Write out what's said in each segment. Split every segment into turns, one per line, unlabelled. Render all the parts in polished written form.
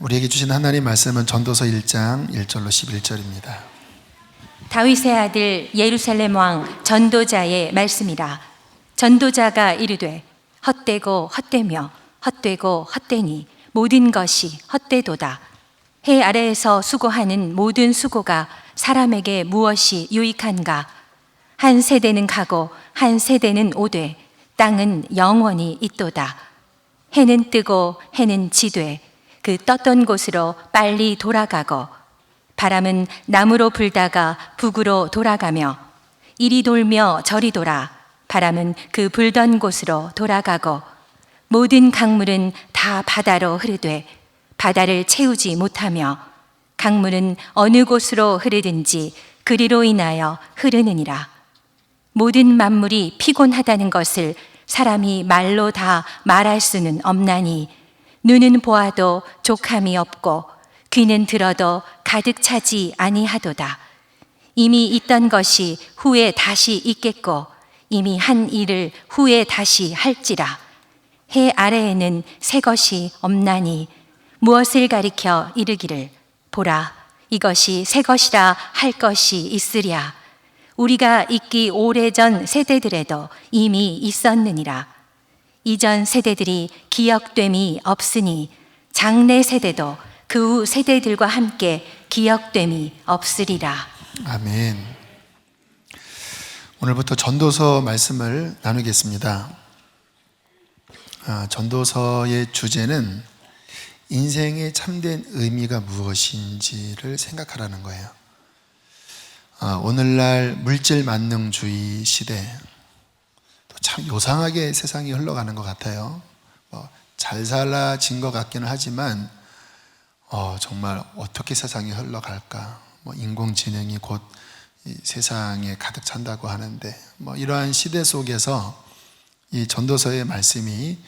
우리에게 주신 하나님 말씀은 전도서 1장 1절로 11절입니다.
다윗의 아들 예루살렘 왕 전도자의 말씀이라. 전도자가 이르되 헛되고 헛되며 헛되고 헛되니 모든 것이 헛되도다. 해 아래에서 수고하는 모든 수고가 사람에게 무엇이 유익한가? 한 세대는 가고 한 세대는 오되 땅은 영원히 있도다. 해는 뜨고 해는 지되 그 떴던 곳으로 빨리 돌아가고 바람은 남으로 불다가 북으로 돌아가며 이리 돌며 저리 돌아 바람은 그 불던 곳으로 돌아가고 모든 강물은 다 바다로 흐르되 바다를 채우지 못하며 강물은 어느 곳으로 흐르든지 그리로 인하여 흐르느니라. 모든 만물이 피곤하다는 것을 사람이 말로 다 말할 수는 없나니 눈은 보아도 족함이 없고 귀는 들어도 가득 차지 아니하도다. 이미 있던 것이 후에 다시 있겠고 이미 한 일을 후에 다시 할지라. 해 아래에는 새 것이 없나니 무엇을 가리켜 이르기를 보라 이것이 새 것이라 할 것이 있으랴. 우리가 있기 오래전 세대들에도 이미 있었느니라. 이전 세대들이 기억됨이 없으니 장래 세대도 그 후 세대들과 함께 기억됨이 없으리라.
아멘. 오늘부터 전도서 말씀을 나누겠습니다. 전도서의 주제는 인생의 참된 의미가 무엇인지를 생각하라는 거예요. 오늘날 물질 만능주의 시대, 참 요상하게 세상이 흘러가는 것 같아요. 잘 살아진 것 같기는 하지만 정말 어떻게 세상이 흘러갈까? 인공지능이 곧 이 세상에 가득 찬다고 하는데 이러한 시대 속에서 이 전도서의 말씀이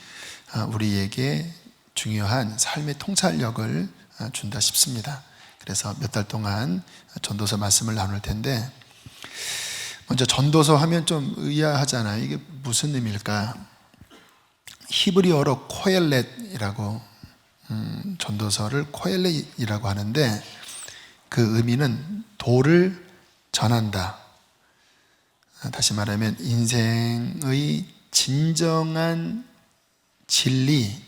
우리에게 중요한 삶의 통찰력을 준다 싶습니다. 그래서 몇 달 동안 전도서 말씀을 나눌 텐데, 먼저 전도서 하면 좀 의아하잖아요. 이게 무슨 의미일까? 히브리어로 코엘렛이라고, 전도서를 코엘렛이라고 하는데 그 의미는 도를 전한다. 다시 말하면 인생의 진정한 진리,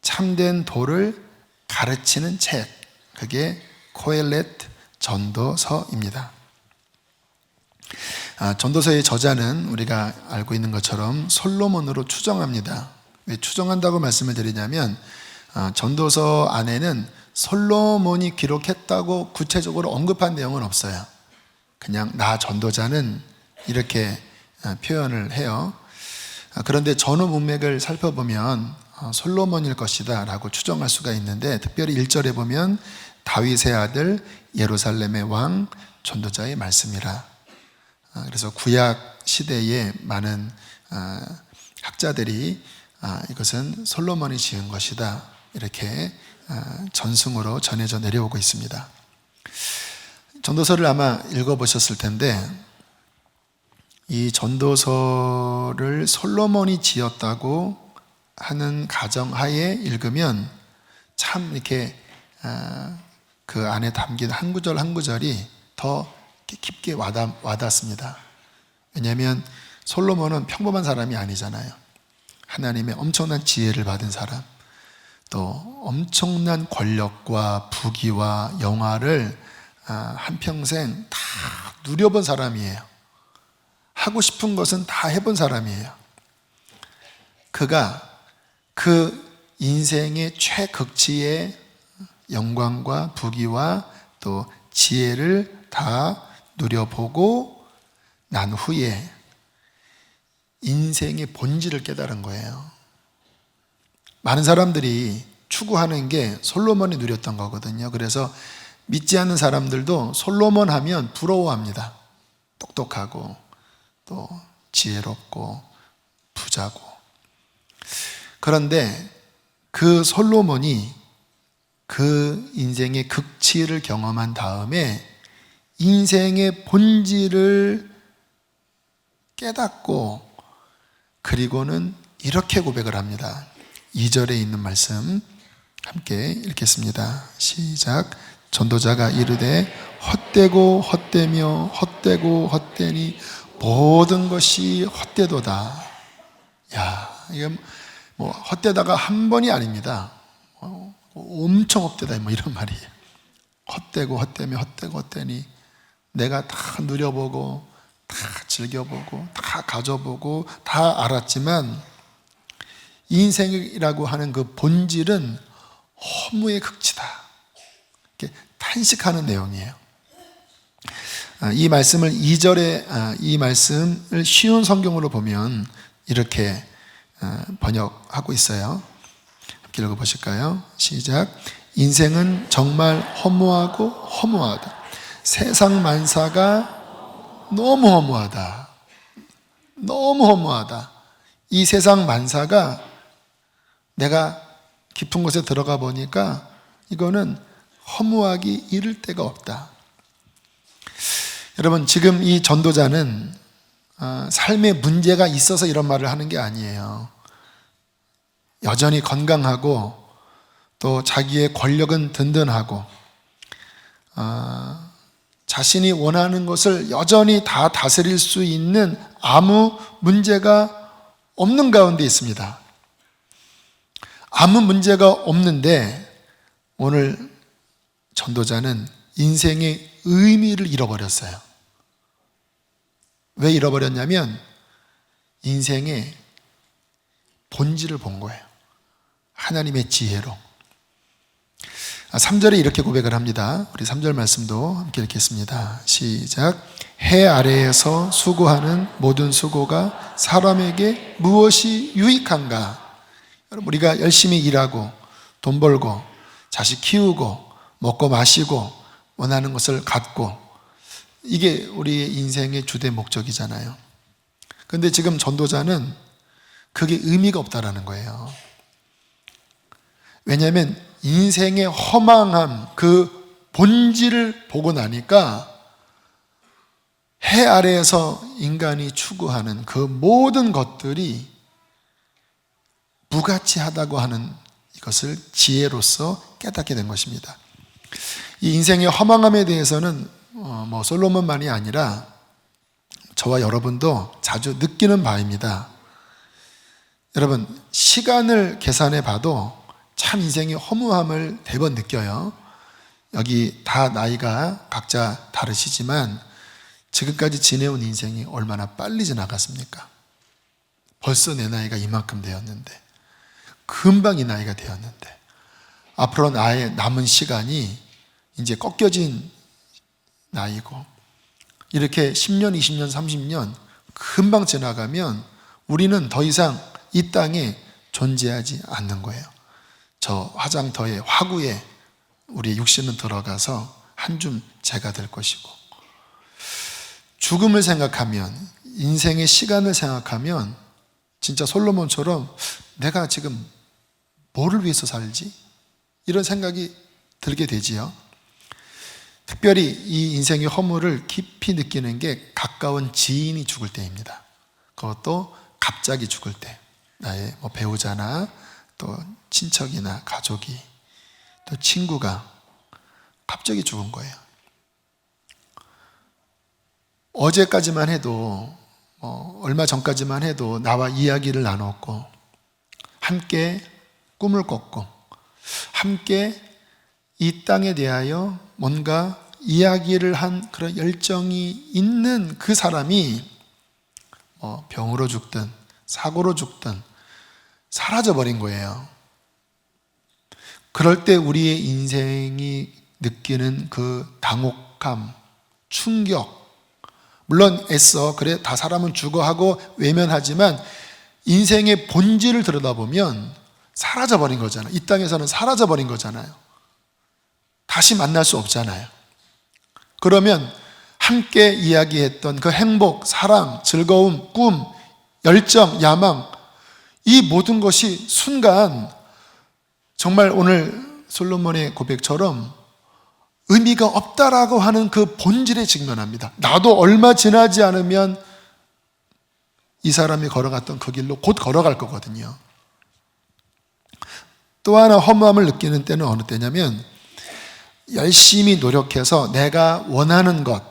참된 도를 가르치는 책, 그게 코엘렛 전도서입니다. 전도서의 저자는 우리가 알고 있는 것처럼 솔로몬으로 추정합니다. 왜 추정한다고 말씀을 드리냐면 전도서 안에는 솔로몬이 기록했다고 구체적으로 언급한 내용은 없어요. 그냥 나 전도자는 이렇게 표현을 해요. 그런데 전후 문맥을 살펴보면 솔로몬일 것이다 라고 추정할 수가 있는데, 특별히 1절에 보면 다윗의 아들 예루살렘의 왕 전도자의 말씀이라. 그래서 구약 시대에 많은 학자들이 이것은 솔로몬이 지은 것이다 이렇게 전승으로 전해져 내려오고 있습니다. 전도서를 아마 읽어보셨을 텐데, 이 전도서를 솔로몬이 지었다고 하는 가정하에 읽으면 참 이렇게 그 안에 담긴 한 구절 한 구절이 더 깊게 와닿습니다. 왜냐하면 솔로몬은 평범한 사람이 아니잖아요. 하나님의 엄청난 지혜를 받은 사람, 또 엄청난 권력과 부귀와 영화를 한평생 다 누려본 사람이에요. 하고 싶은 것은 다 해본 사람이에요. 그가 그 인생의 최극치의 영광과 부귀와 또 지혜를 다 누려보고 난 후에 인생의 본질을 깨달은 거예요. 많은 사람들이 추구하는 게 솔로몬이 누렸던 거거든요. 그래서 믿지 않는 사람들도 솔로몬 하면 부러워합니다. 똑똑하고 또 지혜롭고 부자고. 그런데 그 솔로몬이 그 인생의 극치를 경험한 다음에 인생의 본질을 깨닫고, 그리고는 이렇게 고백을 합니다. 2절에 있는 말씀 함께 읽겠습니다. 시작. 전도자가 이르되 헛되고 헛되며 헛되고 헛되니 모든 것이 헛되도다. 야, 이게 뭐 헛되다가 한 번이 아닙니다. 엄청 헛되다 뭐 이런 말이에요. 헛되고 헛되며 헛되고 헛되니 내가 다 누려보고 다 즐겨보고 다 가져보고 다 알았지만 인생이라고 하는 그 본질은 허무의 극치다. 이렇게 탄식하는 내용이에요. 이 말씀을 2절에 이 말씀을 쉬운 성경으로 보면 이렇게 번역하고 있어요. 함께 읽어보실까요? 시작. 인생은 정말 허무하고 허무하다. 세상 만사가 너무 허무하다. 너무 허무하다. 이 세상 만사가 내가 깊은 곳에 들어가 보니까 이거는 허무하기 이를 데가 없다. 여러분, 지금 이 전도자는 삶에 문제가 있어서 이런 말을 하는 게 아니에요. 여전히 건강하고 또 자기의 권력은 든든하고 자신이 원하는 것을 여전히 다 다스릴 수 있는 아무 문제가 없는 가운데 있습니다. 아무 문제가 없는데 오늘 전도자는 인생의 의미를 잃어버렸어요. 왜 잃어버렸냐면 인생의 본질을 본 거예요. 하나님의 지혜로. 3절에 이렇게 고백을 합니다. 우리 3절 말씀도 함께 읽겠습니다. 시작. 해 아래에서 수고하는 모든 수고가 사람에게 무엇이 유익한가? 여러분, 우리가 열심히 일하고 돈 벌고 자식 키우고 먹고 마시고 원하는 것을 갖고 이게 우리의 인생의 주된 목적이잖아요. 그런데 지금 전도자는 그게 의미가 없다라는 거예요. 왜냐하면 인생의 허망함, 그 본질을 보고 나니까 해 아래에서 인간이 추구하는 그 모든 것들이 무가치하다고 하는 이것을 지혜로서 깨닫게 된 것입니다. 이 인생의 허망함에 대해서는 뭐 솔로몬만이 아니라 저와 여러분도 자주 느끼는 바입니다. 여러분, 시간을 계산해 봐도 참 인생의 허무함을 대번 느껴요. 여기 다 나이가 각자 다르시지만 지금까지 지내온 인생이 얼마나 빨리 지나갔습니까? 벌써 내 나이가 이만큼 되었는데, 금방 이 나이가 되었는데, 앞으로 나의 남은 시간이 이제 꺾여진 나이고, 이렇게 10년, 20년, 30년 금방 지나가면 우리는 더 이상 이 땅에 존재하지 않는 거예요. 저 화장터의 화구에 우리의 육신은 들어가서 한 줌 재가 될 것이고, 죽음을 생각하면, 인생의 시간을 생각하면 진짜 솔로몬처럼 내가 지금 뭐를 위해서 살지? 이런 생각이 들게 되지요. 특별히 이 인생의 허물을 깊이 느끼는 게 가까운 지인이 죽을 때입니다. 그것도 갑자기 죽을 때, 나의 뭐 배우자나 또 친척이나 가족이 또 친구가 갑자기 죽은 거예요. 어제까지만 해도 얼마 전까지만 해도 나와 이야기를 나눴고 함께 꿈을 꿨고 함께 이 땅에 대하여 뭔가 이야기를 한 그런 열정이 있는 그 사람이 병으로 죽든 사고로 죽든 사라져버린 거예요. 그럴 때 우리의 인생이 느끼는 그 당혹감, 충격, 물론 애써 그래 다 사람은 죽어 하고 외면하지만 인생의 본질을 들여다보면 사라져버린 거잖아요. 이 땅에서는 사라져버린 거잖아요. 다시 만날 수 없잖아요. 그러면 함께 이야기했던 그 행복, 사랑, 즐거움, 꿈, 열정, 야망, 이 모든 것이 순간 정말 오늘 솔로몬의 고백처럼 의미가 없다라고 하는 그 본질에 직면합니다. 나도 얼마 지나지 않으면 이 사람이 걸어갔던 그 길로 곧 걸어갈 거거든요. 또 하나 허무함을 느끼는 때는 어느 때냐면 열심히 노력해서 내가 원하는 것,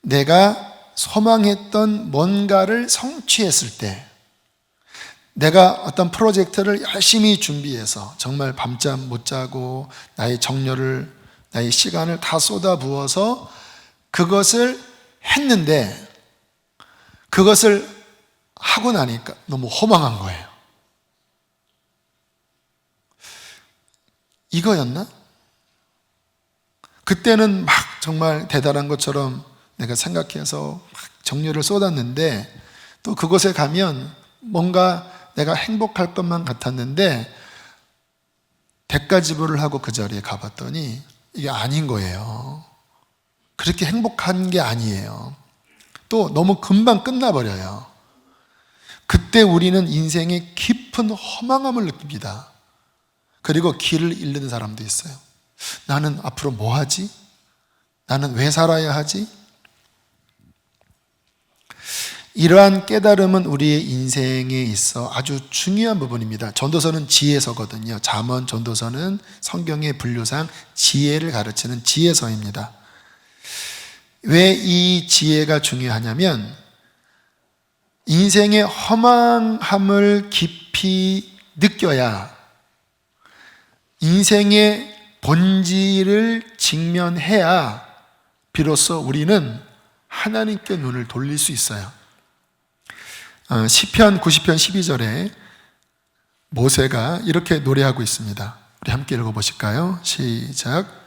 내가 소망했던 뭔가를 성취했을 때, 내가 어떤 프로젝트를 열심히 준비해서 정말 밤잠 못 자고 나의 정열을, 나의 시간을 다 쏟아부어서 그것을 했는데 그것을 하고 나니까 너무 허망한 거예요. 이거였나? 그때는 막 정말 대단한 것처럼 내가 생각해서 막 정열을 쏟았는데 또 그곳에 가면 뭔가 내가 행복할 것만 같았는데 대가 지불을 하고 그 자리에 가봤더니 이게 아닌 거예요. 그렇게 행복한 게 아니에요. 또 너무 금방 끝나버려요. 그때 우리는 인생의 깊은 허망함을 느낍니다. 그리고 길을 잃는 사람도 있어요. 나는 앞으로 뭐 하지? 나는 왜 살아야 하지? 이러한 깨달음은 우리의 인생에 있어 아주 중요한 부분입니다. 전도서는 지혜서거든요. 잠언, 전도서는 성경의 분류상 지혜를 가르치는 지혜서입니다. 왜 이 지혜가 중요하냐면 인생의 허망함을 깊이 느껴야 인생의 본질을 직면해야 비로소 우리는 하나님께 눈을 돌릴 수 있어요. 시편 90편 12절에 모세가 이렇게 노래하고 있습니다. 우리 함께 읽어보실까요? 시작.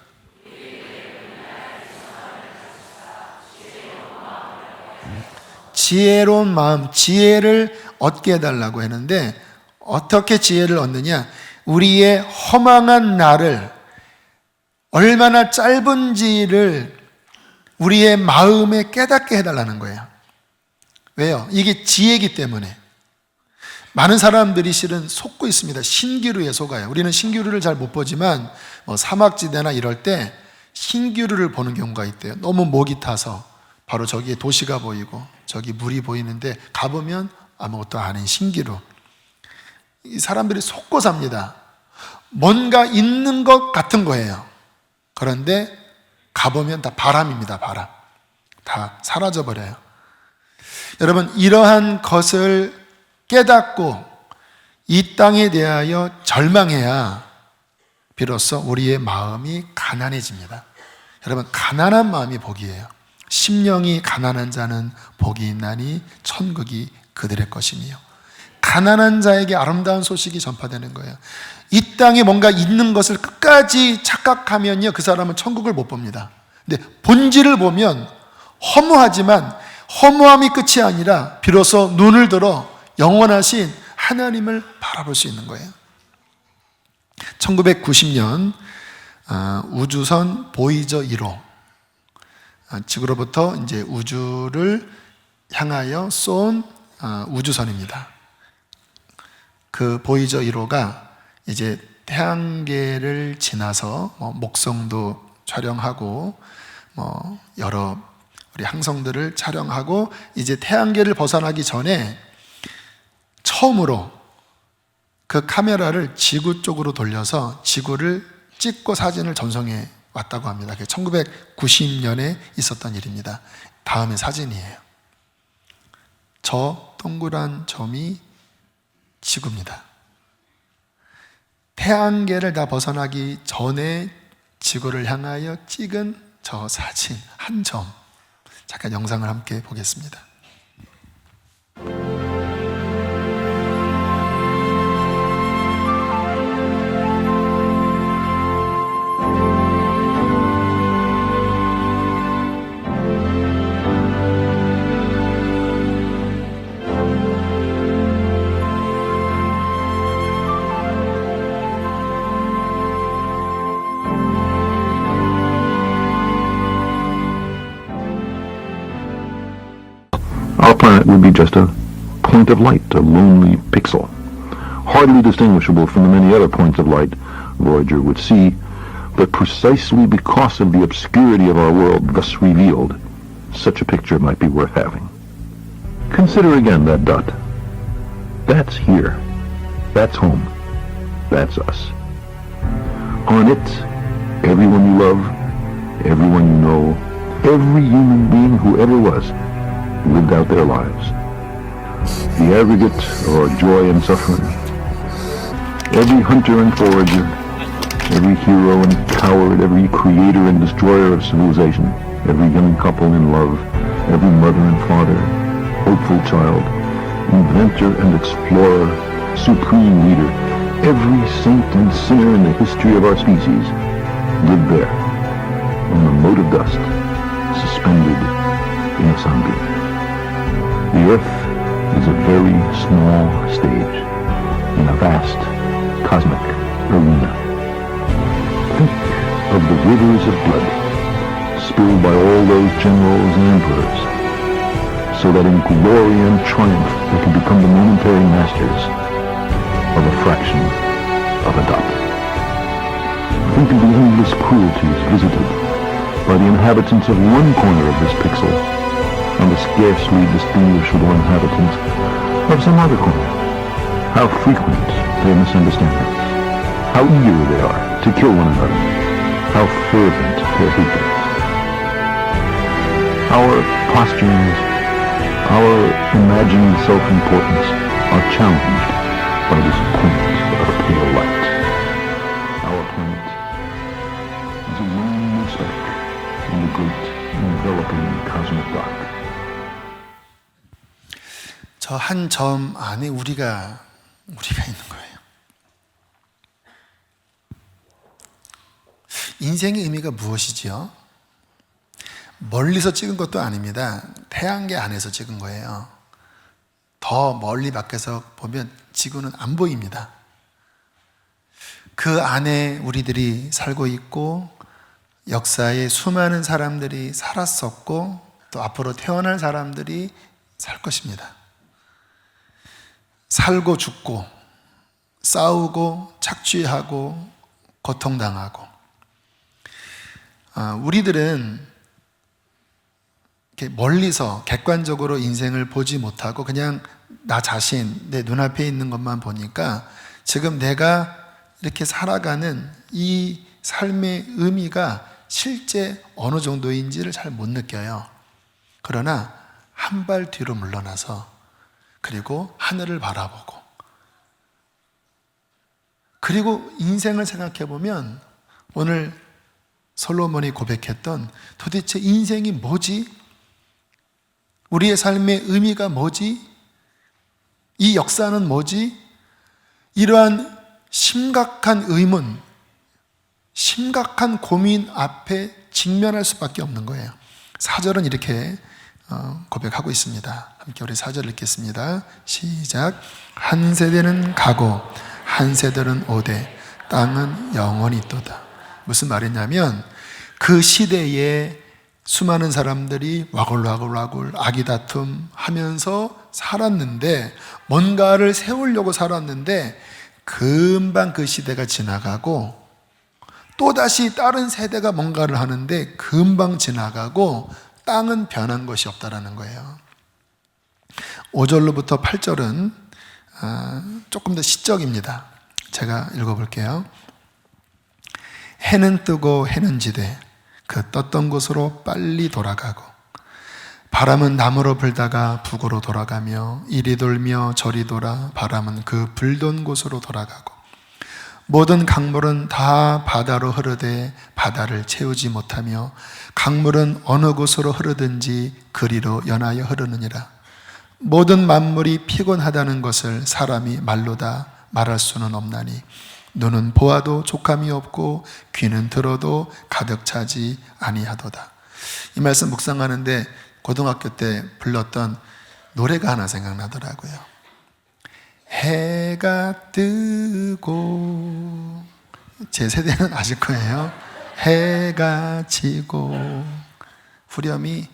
지혜로운 마음, 지혜를 얻게 해달라고 했는데 어떻게 지혜를 얻느냐? 우리의 허망한 나를 얼마나 짧은지를 우리의 마음에 깨닫게 해달라는 거예요. 왜요? 이게 지혜이기 때문에. 많은 사람들이 실은 속고 있습니다. 신기루에 속아요. 우리는 신기루를 잘 못 보지만 사막지대나 이럴 때 신기루를 보는 경우가 있대요. 너무 목이 타서 바로 저기에 도시가 보이고 저기 물이 보이는데 가보면 아무것도 아닌 신기루. 이 사람들이 속고 삽니다. 뭔가 있는 것 같은 거예요. 그런데 가보면 다 바람입니다. 바람. 다 사라져버려요. 여러분, 이러한 것을 깨닫고 이 땅에 대하여 절망해야 비로소 우리의 마음이 가난해집니다. 여러분, 가난한 마음이 복이에요. 심령이 가난한 자는 복이 있나니 천국이 그들의 것이니요. 가난한 자에게 아름다운 소식이 전파되는 거예요. 이 땅에 뭔가 있는 것을 끝까지 착각하면요, 그 사람은 천국을 못 봅니다. 근데 본질을 보면 허무하지만 허무함이 끝이 아니라 비로소 눈을 들어 영원하신 하나님을 바라볼 수 있는 거예요. 1990년 우주선 보이저 1호, 지구로부터 이제 우주를 향하여 쏜 우주선입니다. 그 보이저 1호가 이제 태양계를 지나서 목성도 촬영하고 여러 우리 항성들을 촬영하고 이제 태양계를 벗어나기 전에 처음으로 그 카메라를 지구 쪽으로 돌려서 지구를 찍고 사진을 전송해 왔다고 합니다. 그게 1990년에 있었던 일입니다. 다음의 사진이에요. 저 동그란 점이 지구입니다. 태양계를 다 벗어나기 전에 지구를 향하여 찍은 저 사진 한 점. 잠깐 영상을 함께 보겠습니다.
Our planet would be just a point of light, a lonely pixel, hardly distinguishable from the many other points of light Voyager would see, but precisely because of the obscurity of our world thus revealed, such a picture might be worth having. Consider again that dot. That's here. That's home. That's us. On it, everyone you love, everyone you know, every human being who ever was, lived out their lives. The aggregate of our joy and suffering. Every hunter and forager, every hero and coward, every creator and destroyer of civilization, every young couple in love, every mother and father, hopeful child, inventor and explorer, supreme leader, every saint and sinner in the history of our species lived there, on the mote of dust, suspended in a sunbeam. The earth is a very small stage in a vast cosmic arena. Think of the rivers of blood spilled by all those generals and emperors, so that in glory and triumph they could become the momentary masters of a fraction of a dot. Think of the endless cruelties visited by the inhabitants of one corner of this pixel and the scarcely distinguishable inhabitants of some other corner. How frequent their misunderstandings, how eager they are to kill one another, how fervent their hatred. Our posturings, our imagined self-importance are challenged by this point of pale light. Our planet is a lonely speck in the great enveloping cosmic dark.
저 한 점 안에 우리가 있는 거예요. 인생의 의미가 무엇이지요? 멀리서 찍은 것도 아닙니다. 태양계 안에서 찍은 거예요. 더 멀리 밖에서 보면 지구는 안 보입니다. 그 안에 우리들이 살고 있고 역사에 수많은 사람들이 살았었고 또 앞으로 태어날 사람들이 살 것입니다. 살고 죽고 싸우고 착취하고 고통당하고 우리들은 이렇게 멀리서 객관적으로 인생을 보지 못하고 그냥 나 자신, 내 눈앞에 있는 것만 보니까 지금 내가 이렇게 살아가는 이 삶의 의미가 실제 어느 정도인지를 잘 못 느껴요. 그러나 한 발 뒤로 물러나서 그리고 하늘을 바라보고 그리고 인생을 생각해 보면 오늘 솔로몬이 고백했던 도대체 인생이 뭐지? 우리의 삶의 의미가 뭐지? 이 역사는 뭐지? 이러한 심각한 의문, 심각한 고민 앞에 직면할 수밖에 없는 거예요. 4절은 이렇게 고백하고 있습니다. 함께 우리 4절 읽겠습니다. 시작. 한 세대는 가고 한 세대는 오되 땅은 영원히 있도다. 무슨 말이냐면 그 시대에 수많은 사람들이 와글와글 아기다툼 하면서 살았는데 뭔가를 세우려고 살았는데 금방 그 시대가 지나가고 또다시 다른 세대가 뭔가를 하는데 금방 지나가고 땅은 변한 것이 없다라는 거예요. 5절로부터 8절은 조금 더 시적입니다. 제가 읽어볼게요. 해는 뜨고 해는 지되 그 떴던 곳으로 빨리 돌아가고 바람은 남으로 불다가 북으로 돌아가며 이리 돌며 저리 돌아 바람은 그 불던 곳으로 돌아가고 모든 강물은 다 바다로 흐르되 바다를 채우지 못하며 강물은 어느 곳으로 흐르든지 그리로 연하여 흐르느니라. 모든 만물이 피곤하다는 것을 사람이 말로 다 말할 수는 없나니 눈은 보아도 족함이 없고 귀는 들어도 가득 차지 아니하도다. 이 말씀 묵상하는데 고등학교 때 불렀던 노래가 하나 생각나더라고요. 해가 뜨고, 제 세대는 아실 거예요. 해가 지고 후렴이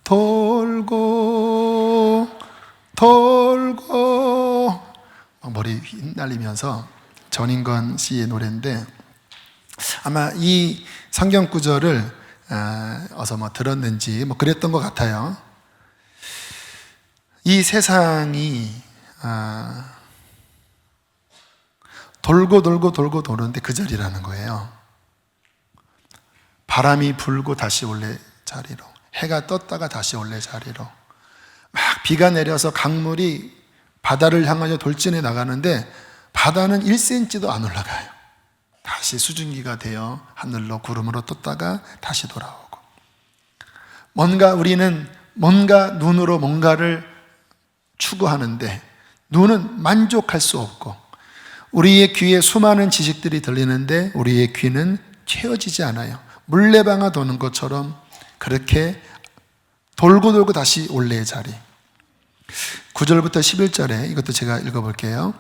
돌고 머리 휘날리면서 전인권 씨의 노래인데 아마 이 성경 구절을 어서 들었는지 그랬던 것 같아요. 이 세상이 돌고 돌고 돌고 도는데 그 자리라는 거예요. 바람이 불고 다시 원래 자리로, 해가 떴다가 다시 원래 자리로, 막 비가 내려서 강물이 바다를 향하여 돌진해 나가는데 바다는 1cm도 안 올라가요. 다시 수증기가 되어 하늘로 구름으로 떴다가 다시 돌아오고, 우리는 뭔가 눈으로 뭔가를 추구하는데 눈은 만족할 수 없고, 우리의 귀에 수많은 지식들이 들리는데 우리의 귀는 채워지지 않아요. 물레방아 도는 것처럼 그렇게 돌고 돌고 다시 원래의 자리. 9절부터 11절에 이것도 제가 읽어볼게요.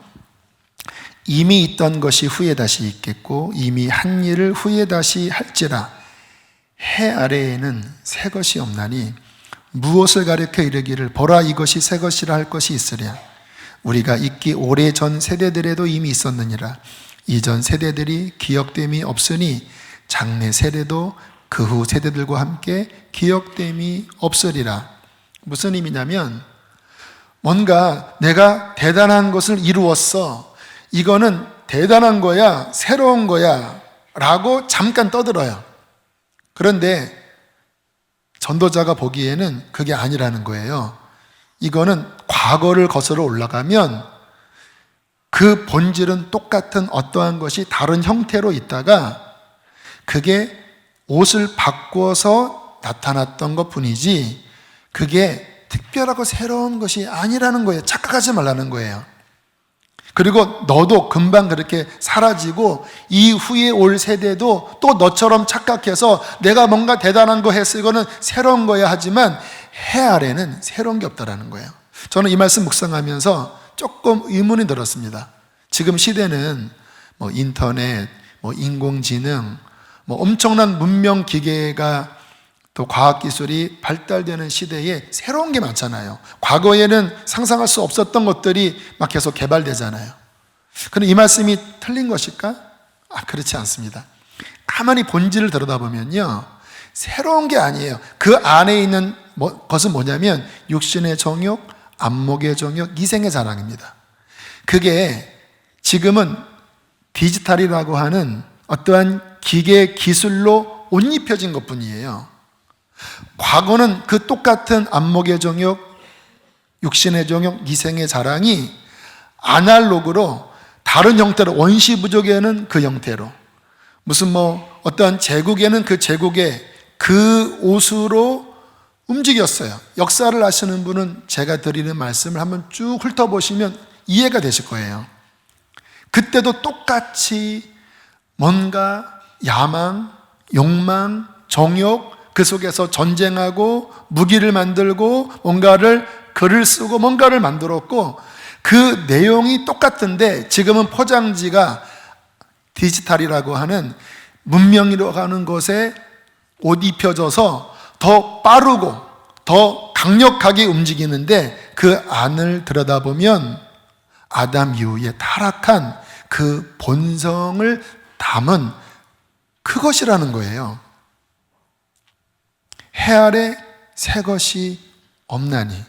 이미 있던 것이 후에 다시 있겠고 이미 한 일을 후에 다시 할지라. 해 아래에는 새 것이 없나니 무엇을 가리켜 이르기를 보라 이것이 새 것이라 할 것이 있으랴. 우리가 있기 오래전 세대들에도 이미 있었느니라. 이전 세대들이 기억됨이 없으니 장래 세대도 그 후 세대들과 함께 기억됨이 없으리라. 무슨 의미냐면, 뭔가 내가 대단한 것을 이루었어, 이거는 대단한 거야, 새로운 거야 라고 잠깐 떠들어요. 그런데 전도자가 보기에는 그게 아니라는 거예요. 이거는 과거를 거슬러 올라가면 그 본질은 똑같은 어떠한 것이 다른 형태로 있다가 그게 옷을 바꾸어서 나타났던 것 뿐이지 그게 특별하고 새로운 것이 아니라는 거예요. 착각하지 말라는 거예요. 그리고 너도 금방 그렇게 사라지고 이후에 올 세대도 또 너처럼 착각해서 내가 뭔가 대단한 거 했어, 이거는 새로운 거야 하지만 해 아래는 새로운 게 없다라는 거예요. 저는 이 말씀 묵상하면서 조금 의문이 들었습니다. 지금 시대는 인터넷, 인공지능, 엄청난 문명 기계가 또 과학기술이 발달되는 시대에 새로운 게 많잖아요. 과거에는 상상할 수 없었던 것들이 막 계속 개발되잖아요. 그런데 이 말씀이 틀린 것일까? 그렇지 않습니다. 가만히 본질을 들여다보면요, 새로운 게 아니에요. 그 안에 있는 것은 뭐냐면 육신의 정욕, 안목의 정욕, 이생의 자랑입니다. 그게 지금은 디지털이라고 하는 어떠한 기계 기술로 옷 입혀진 것뿐이에요. 과거는 그 똑같은 안목의 정욕, 육신의 정욕, 이생의 자랑이 아날로그로 다른 형태로, 원시부족에는 그 형태로, 무슨 어떠한 제국에는 그 제국의 그 옷으로 움직였어요. 역사를 아시는 분은 제가 드리는 말씀을 한번 쭉 훑어보시면 이해가 되실 거예요. 그때도 똑같이 뭔가 야망, 욕망, 정욕, 그 속에서 전쟁하고 무기를 만들고 뭔가를 글을 쓰고 뭔가를 만들었고, 그 내용이 똑같은데 지금은 포장지가 디지털이라고 하는 문명이라고 하는 것에 옷 입혀져서 더 빠르고 더 강력하게 움직이는데 그 안을 들여다보면 아담 이후에 타락한 그 본성을 담은 그것이라는 거예요. 해 아래 새 것이 없나니.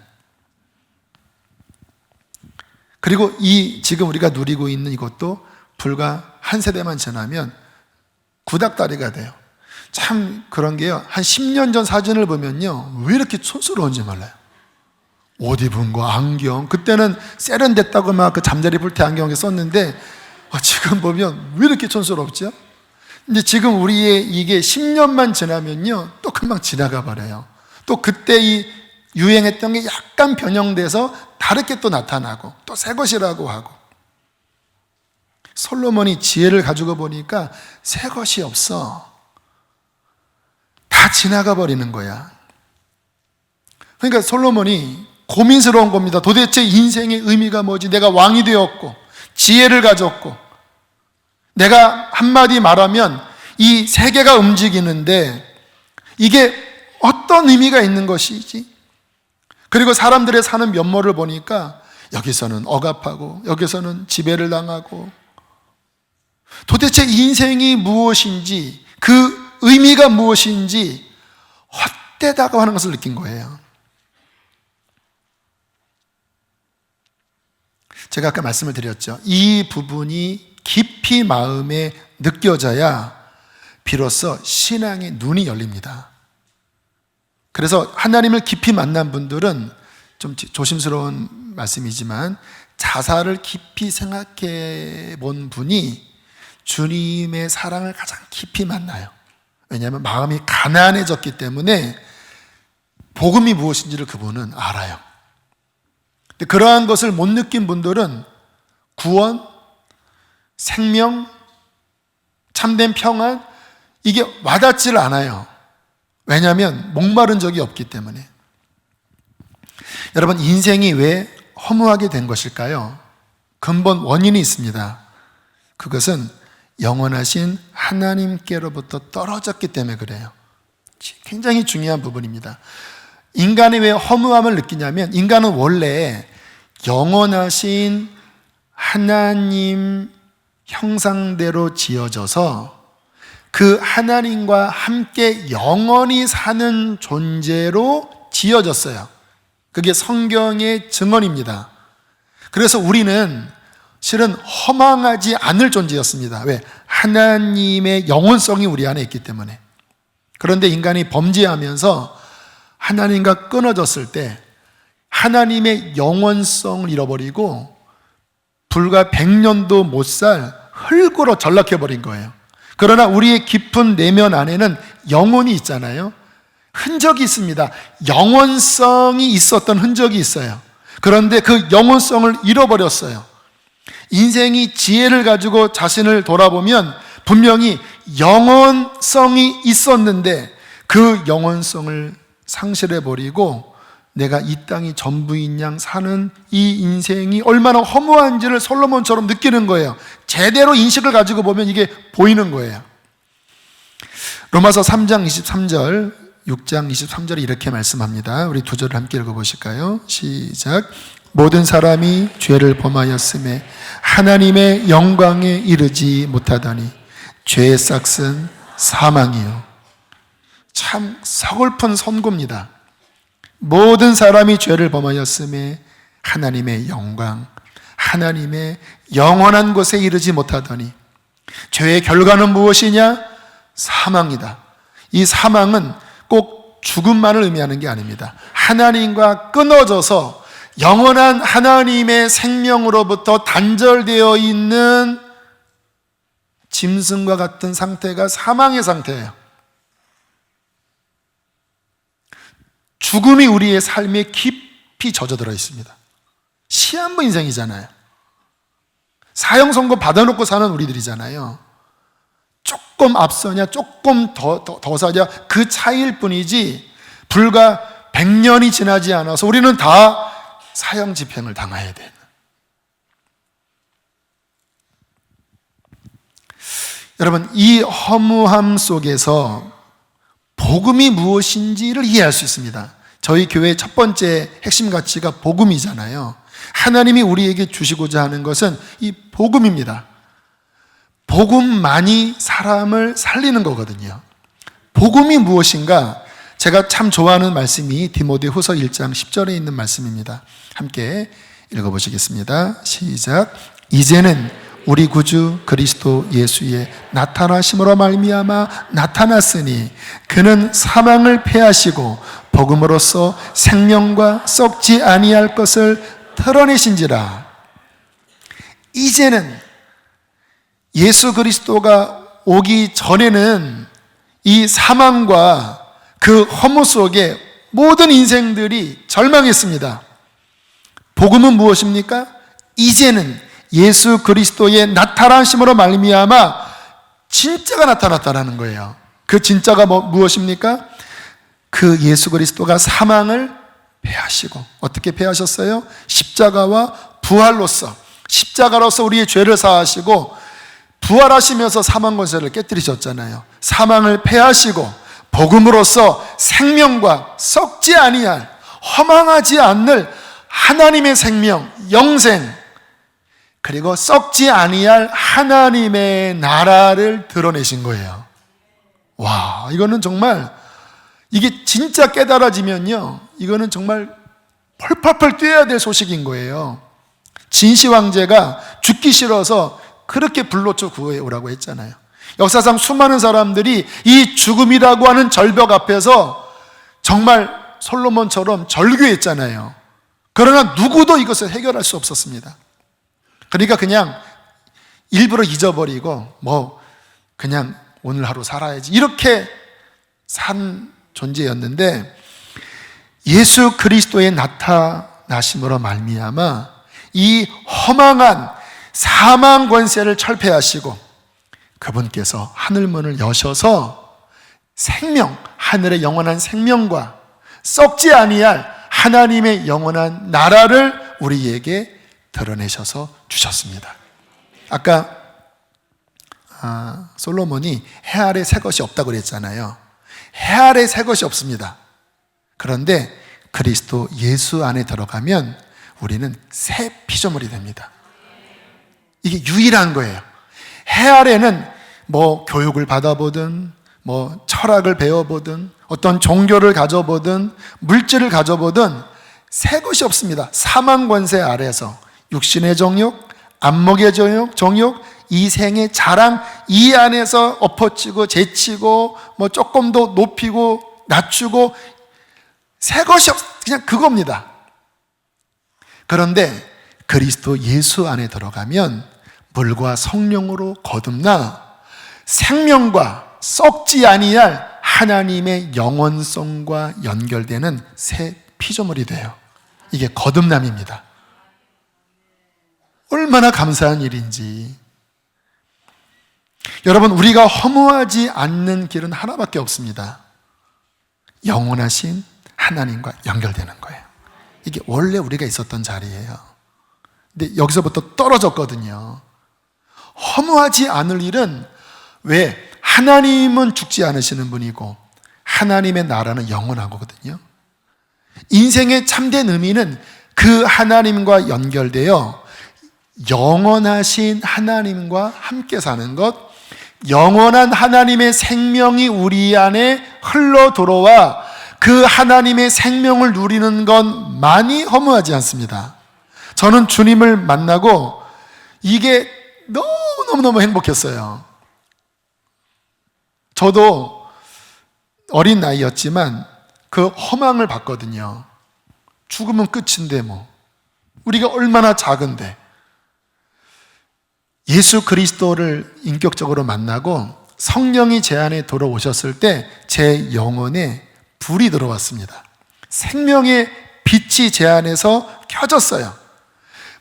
그리고 지금 우리가 누리고 있는 이것도 불과 한 세대만 지나면 구닥다리가 돼요. 참 그런 게요, 한 10년 전 사진을 보면요, 왜 이렇게 촌스러운지 몰라요. 옷 입은 거, 안경, 그때는 세련됐다고 막 그 잠자리 불태 안경을 썼는데 지금 보면 왜 이렇게 촌스럽죠? 근데 지금 우리의 이게 10년만 지나면요, 또 금방 지나가 버려요. 또 그때 이 유행했던 게 약간 변형돼서 다르게 또 나타나고 또 새 것이라고 하고. 솔로몬이 지혜를 가지고 보니까 새 것이 없어. 다 지나가 버리는 거야. 그러니까 솔로몬이 고민스러운 겁니다. 도대체 인생의 의미가 뭐지? 내가 왕이 되었고 지혜를 가졌고 내가 한마디 말하면 이 세계가 움직이는데 이게 어떤 의미가 있는 것이지? 그리고 사람들의 사는 면모를 보니까 여기서는 억압하고 여기서는 지배를 당하고, 도대체 인생이 무엇인지, 그 의미가 무엇인지 헛되다고 하는 것을 느낀 거예요. 제가 아까 말씀을 드렸죠. 이 부분이 깊이 마음에 느껴져야 비로소 신앙의 눈이 열립니다. 그래서 하나님을 깊이 만난 분들은, 좀 조심스러운 말씀이지만, 자살을 깊이 생각해 본 분이 주님의 사랑을 가장 깊이 만나요. 왜냐하면 마음이 가난해졌기 때문에 복음이 무엇인지를 그분은 알아요. 근데 그러한 것을 못 느낀 분들은 구원, 생명, 참된 평안, 이게 와닿지를 않아요. 왜냐하면 목마른 적이 없기 때문에. 여러분, 인생이 왜 허무하게 된 것일까요? 근본 원인이 있습니다. 그것은 영원하신 하나님께로부터 떨어졌기 때문에 그래요. 굉장히 중요한 부분입니다. 인간이 왜 허무함을 느끼냐면, 인간은 원래 영원하신 하나님 형상대로 지어져서 그 하나님과 함께 영원히 사는 존재로 지어졌어요. 그게 성경의 증언입니다. 그래서 우리는 실은 허망하지 않을 존재였습니다. 왜? 하나님의 영원성이 우리 안에 있기 때문에. 그런데 인간이 범죄하면서 하나님과 끊어졌을 때 하나님의 영원성을 잃어버리고 불과 100년도 못 살 흙으로 전락해버린 거예요. 그러나 우리의 깊은 내면 안에는 영혼이 있잖아요. 흔적이 있습니다. 영원성이 있었던 흔적이 있어요. 그런데 그 영원성을 잃어버렸어요. 인생이 지혜를 가지고 자신을 돌아보면 분명히 영원성이 있었는데 그 영원성을 상실해버리고 내가 이 땅이 전부인 양 사는 이 인생이 얼마나 허무한지를 솔로몬처럼 느끼는 거예요. 제대로 인식을 가지고 보면 이게 보이는 거예요. 로마서 3장 23절, 6장 23절에 이렇게 말씀합니다. 우리 두 절을 함께 읽어보실까요? 시작. 모든 사람이 죄를 범하였음에 하나님의 영광에 이르지 못하더니 죄의 싹은 사망이요. 참 서글픈 선고입니다. 모든 사람이 죄를 범하였음에 하나님의 영광, 하나님의 영원한 곳에 이르지 못하더니 죄의 결과는 무엇이냐? 사망이다. 이 사망은 꼭 죽음만을 의미하는 게 아닙니다. 하나님과 끊어져서 영원한 하나님의 생명으로부터 단절되어 있는 짐승과 같은 상태가 사망의 상태예요. 죽음이 우리의 삶에 깊이 젖어들어 있습니다. 시한부 인생이잖아요. 사형 선고 받아놓고 사는 우리들이잖아요. 조금 앞서냐 조금 더 사냐 그 차이일 뿐이지 불과 100년이 지나지 않아서 우리는 다 사형 집행을 당해야 되는. 여러분, 이 허무함 속에서 복음이 무엇인지를 이해할 수 있습니다. 저희 교회의 첫 번째 핵심 가치가 복음이잖아요. 하나님이 우리에게 주시고자 하는 것은 이 복음입니다. 복음만이 사람을 살리는 거거든요. 복음이 무엇인가? 제가 참 좋아하는 말씀이 디모데후서 1장 10절에 있는 말씀입니다. 함께 읽어보시겠습니다. 시작. 이제는 우리 구주 그리스도 예수의 나타나심으로 말미암아 나타났으니 그는 사망을 패하시고 복음으로써 생명과 썩지 아니할 것을 드러내신지라. 이제는 예수 그리스도가 오기 전에는 이 사망과 그 허무 속에 모든 인생들이 절망했습니다. 복음은 무엇입니까? 이제는 예수 그리스도의 나타나심으로 말미암아 진짜가 나타났다라는 거예요. 그 진짜가 무엇입니까? 그 예수 그리스도가 사망을 패하시고, 어떻게 패하셨어요? 십자가와 부활로서, 십자가로서 우리의 죄를 사하시고 부활하시면서 사망 권세를 깨뜨리셨잖아요. 사망을 패하시고 복음으로써 생명과 썩지 아니할, 허망하지 않을 하나님의 생명, 영생, 그리고 썩지 아니할 하나님의 나라를 드러내신 거예요. 와, 이거는 정말, 이게 진짜 깨달아지면요, 이거는 정말 펄펄펄 뛰어야 될 소식인 거예요. 진시 황제가 죽기 싫어서 그렇게 불로초 구해오라고 했잖아요. 역사상 수많은 사람들이 이 죽음이라고 하는 절벽 앞에서 정말 솔로몬처럼 절규했잖아요. 그러나 누구도 이것을 해결할 수 없었습니다. 그러니까 그냥 일부러 잊어버리고 그냥 오늘 하루 살아야지 이렇게 산 존재였는데, 예수 그리스도의 나타나심으로 말미암아 이 허망한 사망 권세를 철폐하시고 그분께서 하늘문을 여셔서 생명, 하늘의 영원한 생명과 썩지 아니할 하나님의 영원한 나라를 우리에게 드러내셔서 주셨습니다. 아까 솔로몬이 해 아래 새 것이 없다고 그랬잖아요. 해 아래 새 것이 없습니다. 그런데 그리스도 예수 안에 들어가면 우리는 새 피조물이 됩니다. 이게 유일한 거예요. 해 아래는 교육을 받아보든 철학을 배워보든 어떤 종교를 가져보든 물질을 가져보든 새 것이 없습니다. 사망 권세 아래에서 육신의 정욕, 안목의 정욕, 이생의 자랑, 이 안에서 엎어치고 제치고 조금 더 높이고 낮추고 새 것이 그냥 그겁니다. 그런데 그리스도 예수 안에 들어가면 물과 성령으로 거듭나 생명과 썩지 아니할 하나님의 영원성과 연결되는 새 피조물이 돼요. 이게 거듭남입니다. 얼마나 감사한 일인지. 여러분, 우리가 허무하지 않는 길은 하나밖에 없습니다. 영원하신 하나님과 연결되는 거예요. 이게 원래 우리가 있었던 자리예요. 근데 여기서부터 떨어졌거든요. 허무하지 않을 일은 왜? 하나님은 죽지 않으시는 분이고 하나님의 나라는 영원하거든요. 인생의 참된 의미는 그 하나님과 연결되어 영원하신 하나님과 함께 사는 것, 영원한 하나님의 생명이 우리 안에 흘러 들어와 그 하나님의 생명을 누리는 것만이 허무하지 않습니다. 저는 주님을 만나고 이게 너무너무 행복했어요. 저도 어린 나이였지만 그 허망을 봤거든요. 죽으면 끝인데 우리가 얼마나 작은데. 예수 그리스도를 인격적으로 만나고 성령이 제 안에 들어오셨을 때 제 영혼에 불이 들어왔습니다. 생명의 빛이 제 안에서 켜졌어요.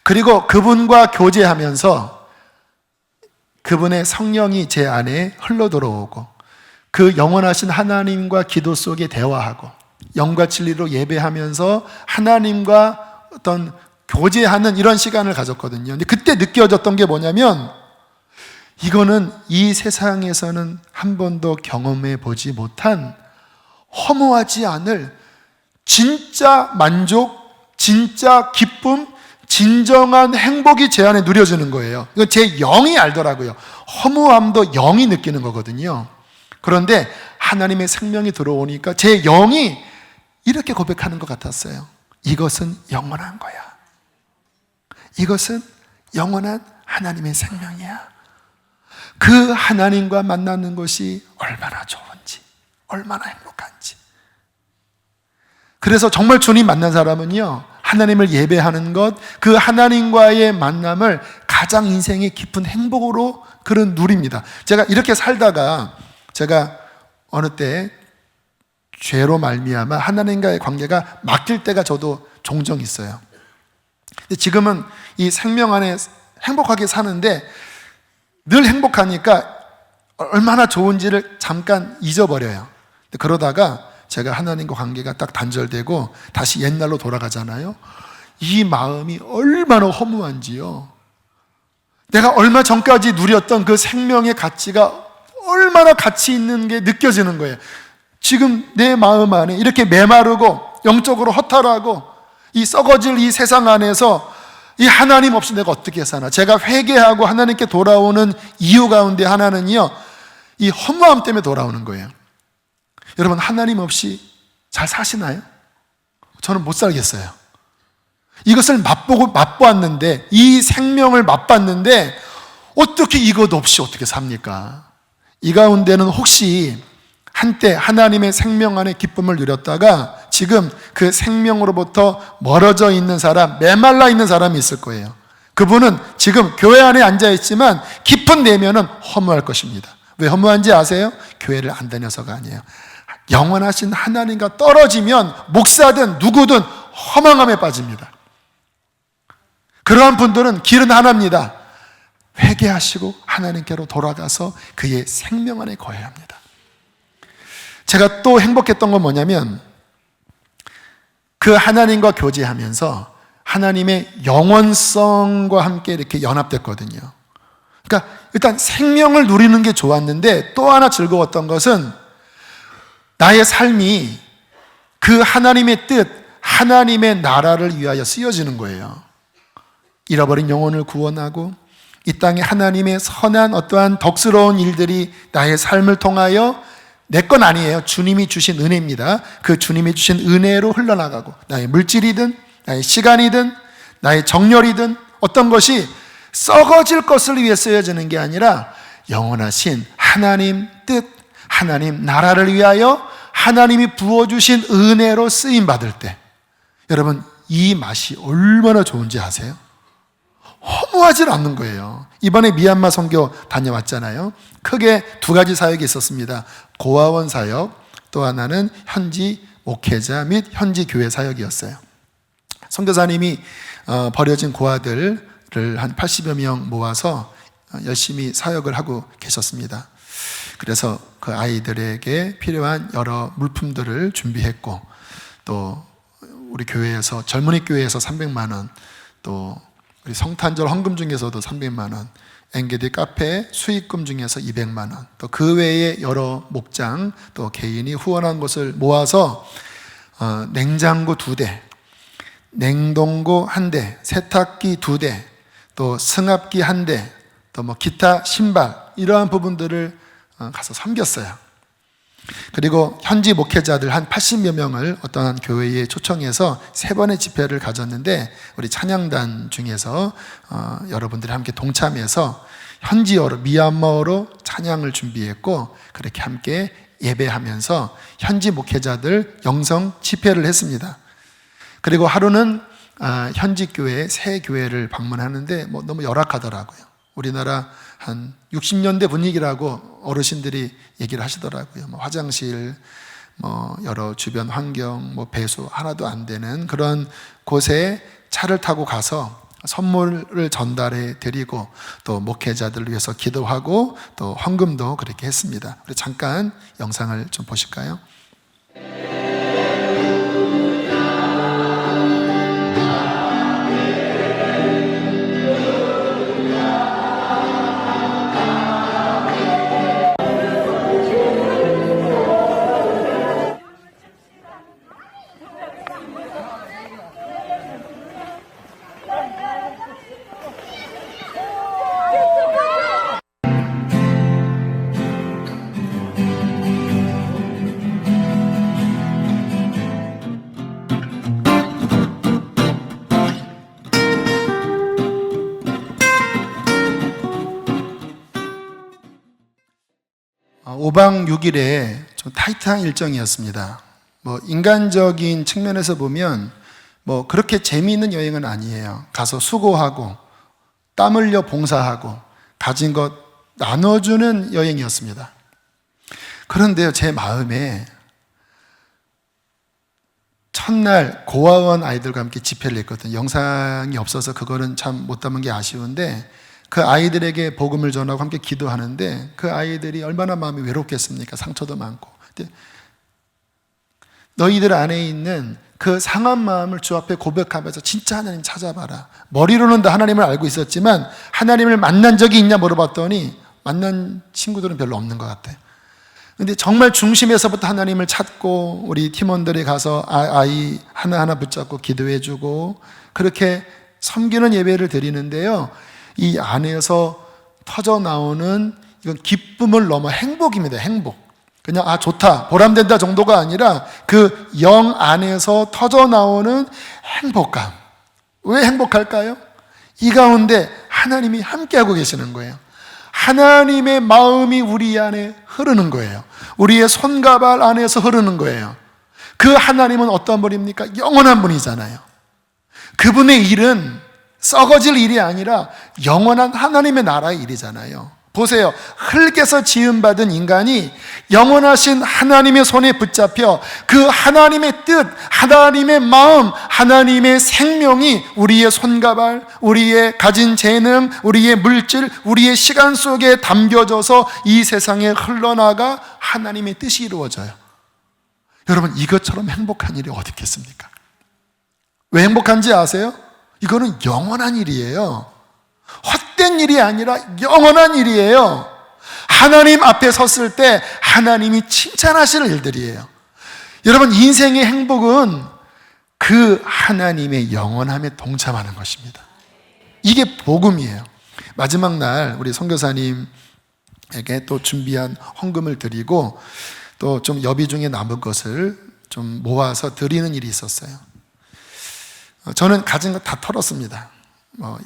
그리고 그분과 교제하면서 그분의 성령이 제 안에 흘러 들어오고 그 영원하신 하나님과 기도 속에 대화하고 영과 진리로 예배하면서 하나님과 어떤 교제하는 이런 시간을 가졌거든요. 근데 그때 느껴졌던 게 뭐냐면, 이거는 이 세상에서는 한 번도 경험해 보지 못한 허무하지 않을 진짜 만족, 진짜 기쁨, 진정한 행복이 제 안에 누려지는 거예요. 이건 제 영이 알더라고요. 허무함도 영이 느끼는 거거든요. 그런데 하나님의 생명이 들어오니까 제 영이 이렇게 고백하는 것 같았어요. 이것은 영원한 거야. 이것은 영원한 하나님의 생명이야. 그 하나님과 만나는 것이 얼마나 좋은지, 얼마나 행복한지. 그래서 정말 주님 만난 사람은요, 하나님을 예배하는 것, 그 하나님과의 만남을 가장 인생의 깊은 행복으로 그런 누립니다. 제가 이렇게 살다가 제가 어느 때 죄로 말미암아 하나님과의 관계가 막힐 때가 저도 종종 있어요. 근데 지금은 이 생명 안에 행복하게 사는데 늘 행복하니까 얼마나 좋은지를 잠깐 잊어버려요. 그러다가 제가 하나님과 관계가 딱 단절되고 다시 옛날로 돌아가잖아요. 이 마음이 얼마나 허무한지요. 내가 얼마 전까지 누렸던 그 생명의 가치가 얼마나 가치 있는 게 느껴지는 거예요. 지금 내 마음 안에 이렇게 메마르고 영적으로 허탈하고 이 썩어질 이 세상 안에서 이 하나님 없이 내가 어떻게 사나. 제가 회개하고 하나님께 돌아오는 이유 가운데 하나는요, 이 허무함 때문에 돌아오는 거예요. 여러분, 하나님 없이 잘 사시나요? 저는 못 살겠어요. 이것을 맛보았는데, 이 생명을 맛봤는데 어떻게 이것 없이 어떻게 삽니까? 이 가운데는 혹시 한때 하나님의 생명 안에 기쁨을 누렸다가 지금 그 생명으로부터 멀어져 있는 사람, 메말라 있는 사람이 있을 거예요. 그분은 지금 교회 안에 앉아 있지만 깊은 내면은 허무할 것입니다. 왜 허무한지 아세요? 교회를 안 다녀서가 아니에요. 영원하신 하나님과 떨어지면 목사든 누구든 허망함에 빠집니다. 그러한 분들은 길은 하나입니다. 회개하시고 하나님께로 돌아가서 그의 생명 안에 거해야 합니다. 제가 또 행복했던 건 뭐냐면 그 하나님과 교제하면서 하나님의 영원성과 함께 이렇게 연합됐거든요. 그러니까 일단 생명을 누리는 게 좋았는데 또 하나 즐거웠던 것은 나의 삶이 그 하나님의 뜻, 하나님의 나라를 위하여 쓰여지는 거예요. 잃어버린 영혼을 구원하고 이 땅에 하나님의 선한 어떠한 덕스러운 일들이 나의 삶을 통하여 내 건 아니에요. 주님이 주신 은혜입니다. 그 주님이 주신 은혜로 흘러나가고 나의 물질이든 나의 시간이든 나의 정열이든 어떤 것이 썩어질 것을 위해 쓰여지는 게 아니라 영원하신 하나님 뜻, 하나님 나라를 위하여 하나님이 부어주신 은혜로 쓰임받을 때 여러분 이 맛이 얼마나 좋은지 아세요? 허무하지 않는 거예요. 이번에 미얀마 선교 다녀왔잖아요. 크게 두 가지 사역이 있었습니다. 고아원 사역, 또 하나는 현지 목회자 및 현지 교회 사역이었어요. 선교사님이 버려진 고아들을 한 80여 명 모아서 열심히 사역을 하고 계셨습니다. 그래서 그 아이들에게 필요한 여러 물품들을 준비했고 또 우리 교회에서 젊은이 교회에서 300만 원, 또 우리 성탄절 헌금 중에서도 300만 원, 엔게디 카페 수익금 중에서 200만 원, 또 그 외에 여러 목장, 또 개인이 후원한 것을 모아서 냉장고 2대, 냉동고 1대, 세탁기 2대, 또 승합기 1대, 또 뭐 기타 신발 이러한 부분들을 가서 섬겼어요. 그리고 현지 목회자들 한 80여 명을 어떠한 교회에 초청해서 3번의 집회를 가졌는데 우리 찬양단 중에서 여러분들이 함께 동참해서 현지어로 미얀마어로 찬양을 준비했고 그렇게 함께 예배하면서 현지 목회자들 영성 집회를 했습니다. 그리고 하루는 현지 교회 새 교회를 방문하는데 너무 열악하더라고요. 우리나라 한 60년대 분위기라고 어르신들이 얘기를 하시더라고요. 화장실, 여러 주변 환경, 배수 하나도 안 되는 그런 곳에 차를 타고 가서 선물을 전달해 드리고 또 목회자들을 위해서 기도하고 또 헌금도 그렇게 했습니다. 우리 잠깐 영상을 좀 보실까요? 오 5박 6일의 좀 타이트한 일정이었습니다. 인간적인 측면에서 보면 그렇게 재미있는 여행은 아니에요. 가서 수고하고 땀 흘려 봉사하고 가진 것 나눠주는 여행이었습니다. 그런데요, 제 마음에 첫날 고아원 아이들과 함께 집회를 했거든요. 영상이 없어서 그거는 참 못 담은 게 아쉬운데 그 아이들에게 복음을 전하고 함께 기도하는데 그 아이들이 얼마나 마음이 외롭겠습니까? 상처도 많고. 너희들 안에 있는 그 상한 마음을 주 앞에 고백하면서 진짜 하나님 찾아봐라. 머리로는 다 하나님을 알고 있었지만 하나님을 만난 적이 있냐 물어봤더니 만난 친구들은 별로 없는 것 같아요. 근데 정말 중심에서부터 하나님을 찾고 우리 팀원들이 가서 아이 하나하나 붙잡고 기도해주고 그렇게 섬기는 예배를 드리는데요, 이 안에서 터져 나오는 이건 기쁨을 넘어 행복입니다. 행복. 그냥 좋다, 보람된다 정도가 아니라 그 영 안에서 터져 나오는 행복감. 왜 행복할까요? 이 가운데 하나님이 함께하고 계시는 거예요. 하나님의 마음이 우리 안에 흐르는 거예요. 우리의 손과 발 안에서 흐르는 거예요. 그 하나님은 어떤 분입니까? 영원한 분이잖아요. 그분의 일은 썩어질 일이 아니라 영원한 하나님의 나라의 일이잖아요. 보세요. 흙에서 지음받은 인간이 영원하신 하나님의 손에 붙잡혀 그 하나님의 뜻, 하나님의 마음, 하나님의 생명이 우리의 손과 발, 우리의 가진 재능, 우리의 물질, 우리의 시간 속에 담겨져서 이 세상에 흘러나가 하나님의 뜻이 이루어져요. 여러분, 이것처럼 행복한 일이 어디 있겠습니까? 왜 행복한지 아세요? 이거는 영원한 일이에요. 헛된 일이 아니라 영원한 일이에요. 하나님 앞에 섰을 때 하나님이 칭찬하실 일들이에요. 여러분, 인생의 행복은 그 하나님의 영원함에 동참하는 것입니다. 이게 복음이에요. 마지막 날 우리 선교사님에게 또 준비한 헌금을 드리고 또 좀 여비 중에 남은 것을 좀 모아서 드리는 일이 있었어요. 저는 가진 거 다 털었습니다.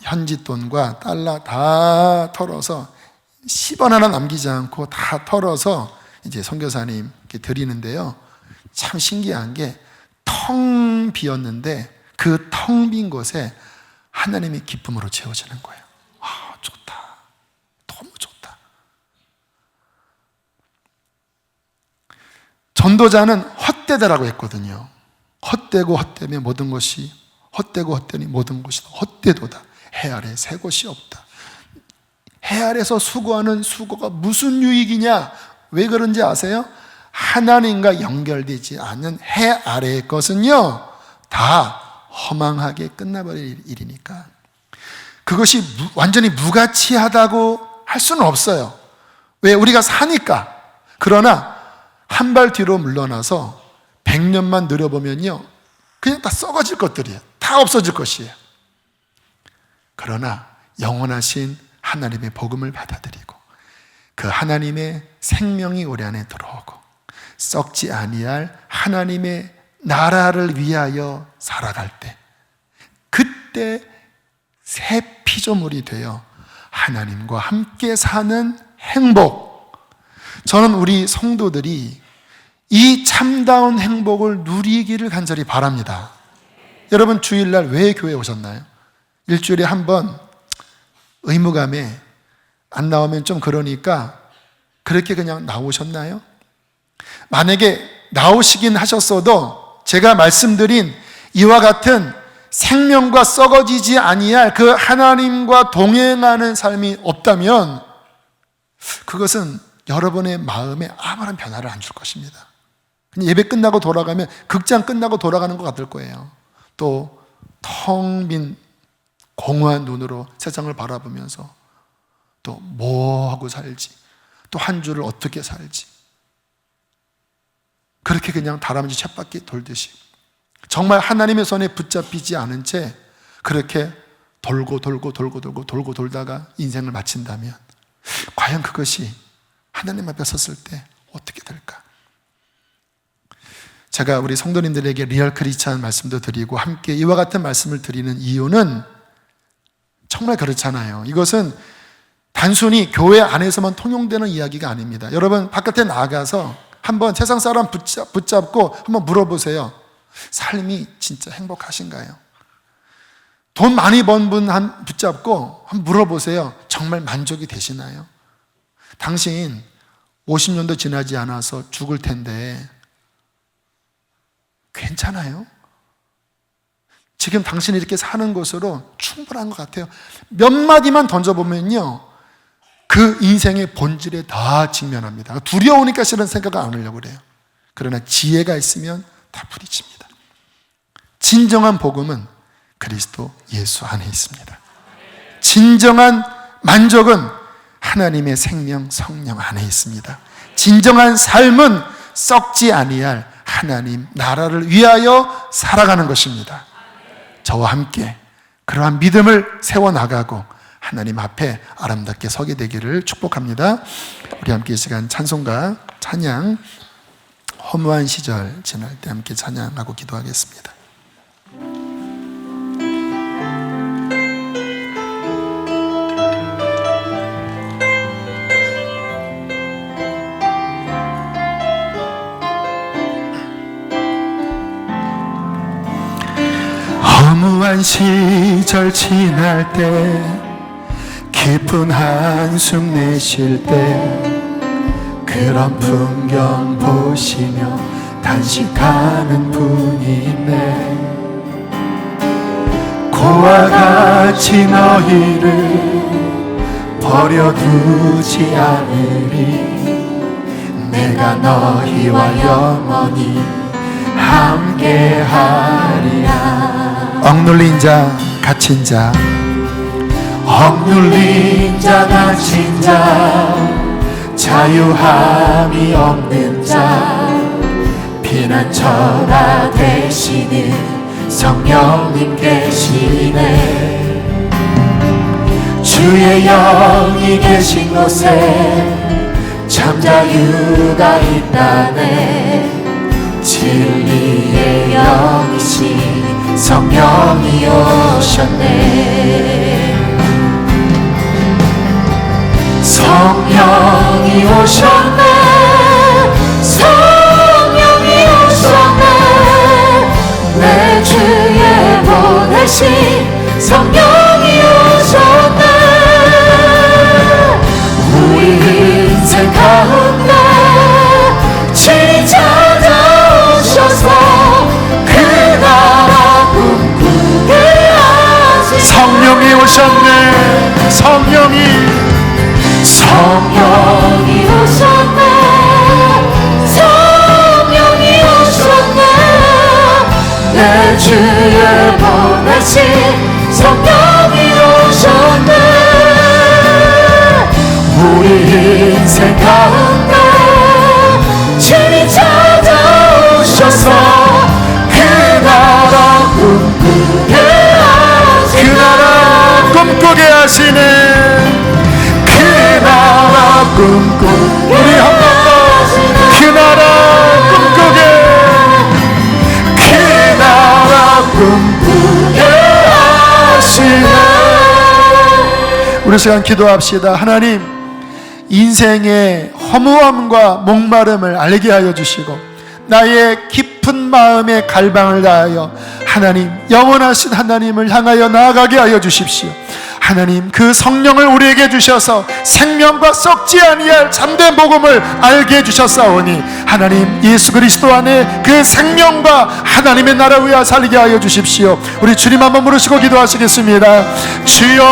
현지 돈과 달러 다 털어서 10원 하나 남기지 않고 다 털어서 이제 선교사님께 드리는데요. 참 신기한 게 텅 비었는데 그 텅 빈 곳에 하나님의 기쁨으로 채워지는 거예요. 아, 좋다. 너무 좋다. 전도자는 헛되다라고 했거든요. 헛되고 헛되며 모든 것이 헛되고 헛되니 모든 것이 헛되도다. 해 아래 새 것이 없다. 해 아래서 수고하는 수고가 무슨 유익이냐? 왜 그런지 아세요? 하나님과 연결되지 않는 해 아래의 것은요, 다 허망하게 끝나버릴 일이니까. 그것이 완전히 무가치하다고 할 수는 없어요. 왜? 우리가 사니까. 그러나 한 발 뒤로 물러나서 100년만 늘어보면요, 그냥 다 썩어질 것들이에요. 다 없어질 것이에요. 그러나 영원하신 하나님의 복음을 받아들이고 그 하나님의 생명이 우리 안에 들어오고 썩지 아니할 하나님의 나라를 위하여 살아갈 때, 그때 새 피조물이 되어 하나님과 함께 사는 행복. 저는 우리 성도들이 이 참다운 행복을 누리기를 간절히 바랍니다. 여러분, 주일날 왜 교회에 오셨나요? 일주일에 한 번 의무감에 안 나오면 좀 그러니까 그렇게 그냥 나오셨나요? 만약에 나오시긴 하셨어도 제가 말씀드린 이와 같은 생명과 썩어지지 아니할 그 하나님과 동행하는 삶이 없다면 그것은 여러분의 마음에 아무런 변화를 안 줄 것입니다. 그냥 예배 끝나고 돌아가면 극장 끝나고 돌아가는 것 같을 거예요. 또 텅 빈 공허한 눈으로 세상을 바라보면서 또 뭐 하고 살지, 또 한 주를 어떻게 살지, 그렇게 그냥 다람쥐 쳇바퀴 돌듯이 정말 하나님의 손에 붙잡히지 않은 채 그렇게 돌고 돌다가 인생을 마친다면 과연 그것이 하나님 앞에 섰을 때 어떻게 될까? 제가 우리 성도님들에게 리얼 크리스찬 말씀도 드리고 함께 이와 같은 말씀을 드리는 이유는 정말 그렇잖아요. 이것은 단순히 교회 안에서만 통용되는 이야기가 아닙니다. 여러분, 바깥에 나가서 한번 세상 사람 붙잡고 한번 물어보세요. 삶이 진짜 행복하신가요? 돈 많이 번 분 붙잡고 한번 물어보세요. 정말 만족이 되시나요? 당신 50년도 지나지 않아서 죽을 텐데 괜찮아요? 지금 당신이 이렇게 사는 것으로 충분한 것 같아요. 몇 마디만 던져보면요, 그 인생의 본질에 다 직면합니다. 두려우니까 실은 생각 안 하려고 그래요. 그러나 지혜가 있으면 다 부딪힙니다. 진정한 복음은 그리스도 예수 안에 있습니다. 진정한 만족은 하나님의 생명 성령 안에 있습니다. 진정한 삶은 썩지 아니할 하나님 나라를 위하여 살아가는 것입니다. 저와 함께 그러한 믿음을 세워나가고 하나님 앞에 아름답게 서게 되기를 축복합니다. 우리 함께 이 시간 찬송가, 찬양, 허무한 시절 지날 때 함께 찬양하고 기도하겠습니다. 허무한 시절 지날 때 깊은 한숨 내쉴 때 그런 풍경 보시며 단식하는 분이 있네. 고와 같이 너희를 버려두지 않으리. 내가 너희와 영원히 함께하리라. 억눌린 자 갇힌 자, 억눌린 자 갇힌 자, 자유함이 없는 자, 피난처가 되시는 성령님 계시네. 주의 영이 계신 곳에 참 자유가 있다네. 진리의 영이신 성령이 오셨네. 성령이 오셨네. 성령이 오셨네. 내 주에 보내신 성령이 오셨네. 우리 인생 가운데 친히 찾아오셔서 그 나라 꿈꾸게 하시. 성령이 오셨네. 성령이 오셨네. 성령이 오셨네. 내 주에 보내신 성령이 오셨네. 우리 인생 가운데 친히 찾아오셔서 그 나라 꿈꾸게 하시네. 그 나라 꿈꾸게 하시네. 그 나라 꿈꾸게. 우리 한 번 더 그 나라 꿈꾸게. 그 나라 꿈꾸게 하시네. 우리 시간 기도합시다. 하나님, 인생의 허무함과 목마름을 알게 하여 주시고 나의 깊은 마음의 갈망을 다하여 하나님, 영원하신 하나님을 향하여 나아가게 하여 주십시오. 하나님, 그 성령을 우리에게 주셔서 생명과 썩지 아니할 참된 복음을 알게 해주셨사오니 하나님, 예수 그리스도 안에 그 생명과 하나님의 나라를 위하여 살게 하여 주십시오. 우리 주님 한번 부르시고 기도하시겠습니다. 주여.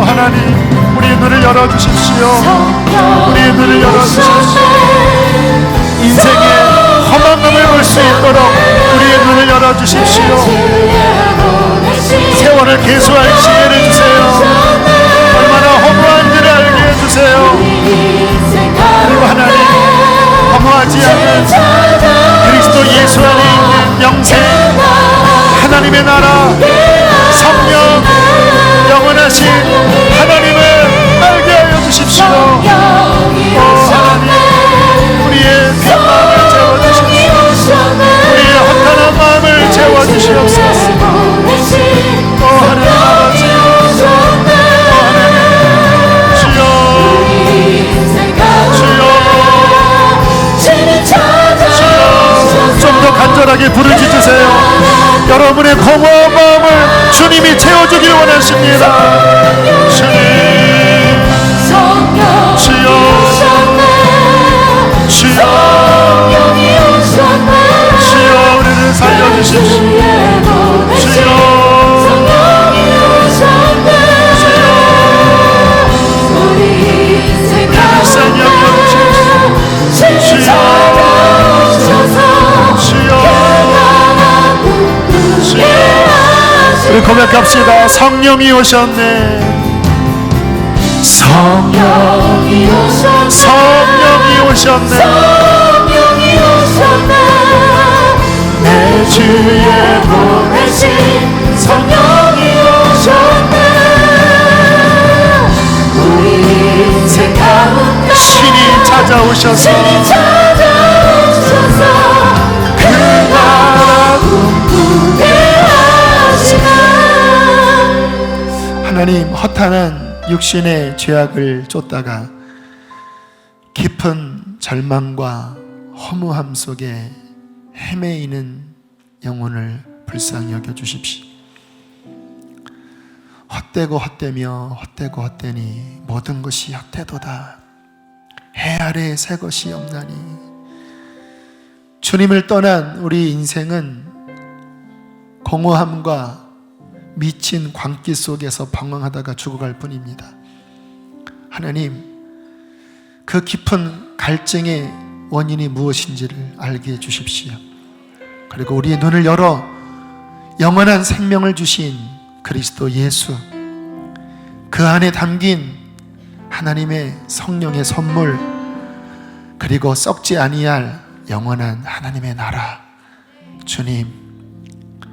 하나님, 우리의 눈을 열어주십시오. 우리의 눈을 열어주십시오. 인생의 험한 볼 수 있도록 우리의 눈을 열어주십시오. 세월을 계수할 지혜를 주세요. 얼마나 허무한지를 알게 해주세요. 그리고 하나님, 허무하지 않은 그리스도 예수 안에 있는 영생, 하나님의 나라, 성령, 영원하신 하나님을 알게 하여 주십시오. 하나님, 우리의 빈 마음을 채워주십시오. 우리의 허탄한 마음을 채워주시옵소서. 하나님 아버지, 하나님 주여, 주여, 좀 더 간절하게 부르짖으세요. 여러분의 공허한 마음을 주님이 채워주길 원하십니다. 주님, 주여, 주여, 주여, 우리를 살려주십시오. 주여, 불쌍히 여겨주십시오. 주여, 우리 고백합시다. 성령이 오셨네. 성령이 오셨네. 성령이 오셨네. 성령이 오셨네. 내 주에 보내신 성령이 오셨네. 우리 인생 가운데 신이 찾아오셔서 그 나라 꿈꾸게 하시네. 하나님, 허탄한 육신의 죄악을 쫓다가 깊은 절망과 허무함 속에 헤매이는 영혼을 불쌍히 여겨 주십시오. 헛되고 헛되며 헛되고 헛되니 모든 것이 헛되도다. 해 아래에 새 것이 없나니. 주님을 떠난 우리 인생은 공허함과 미친 광기 속에서 방황하다가 죽어갈 뿐입니다. 하나님, 그 깊은 갈증의 원인이 무엇인지를 알게 해 주십시오. 그리고 우리의 눈을 열어 영원한 생명을 주신 그리스도 예수, 그 안에 담긴 하나님의 성령의 선물, 그리고 썩지 아니할 영원한 하나님의 나라, 주님,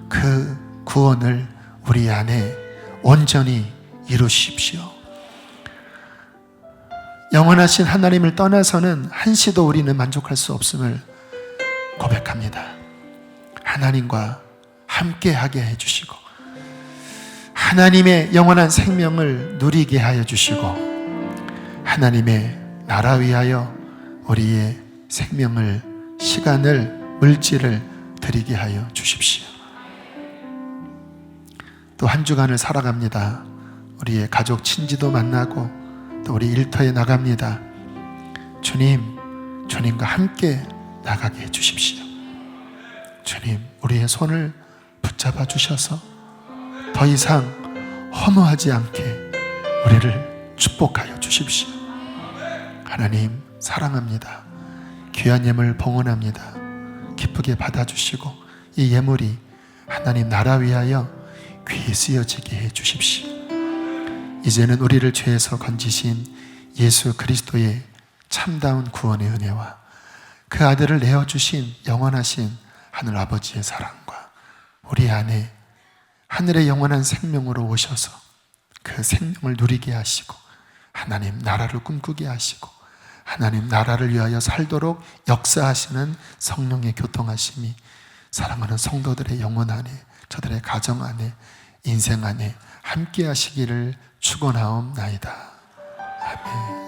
그 구원을 우리 안에 온전히 이루십시오. 영원하신 하나님을 떠나서는 한시도 우리는 만족할 수 없음을 고백합니다. 하나님과 함께하게 해주시고 하나님의 영원한 생명을 누리게 하여 주시고 하나님의 나라 위하여 우리의 생명을, 시간을, 물질을 드리게 하여 주십시오. 또 한 주간을 살아갑니다. 우리의 가족 친지도 만나고 또 우리 일터에 나갑니다. 주님, 주님과 함께 나가게 해 주십시오. 주님, 우리의 손을 붙잡아 주셔서 더 이상 허무하지 않게 우리를 축복하여 주십시오. 하나님, 사랑합니다. 귀한 예물 봉헌합니다. 기쁘게 받아주시고 이 예물이 하나님 나라 위하여 귀히 쓰여지게 해 주십시오. 이제는 우리를 죄에서 건지신 예수 그리스도의 참다운 구원의 은혜와 그 아들을 내어주신 영원하신 하늘 아버지의 사랑과 우리 안에 하늘의 영원한 생명으로 오셔서 그 생명을 누리게 하시고 하나님 나라를 꿈꾸게 하시고 하나님 나라를 위하여 살도록 역사하시는 성령의 교통하심이 사랑하는 성도들의 영혼 안에, 저들의 가정 안에, 인생 안에 함께 하시기를 축원하옵나이다. 아멘.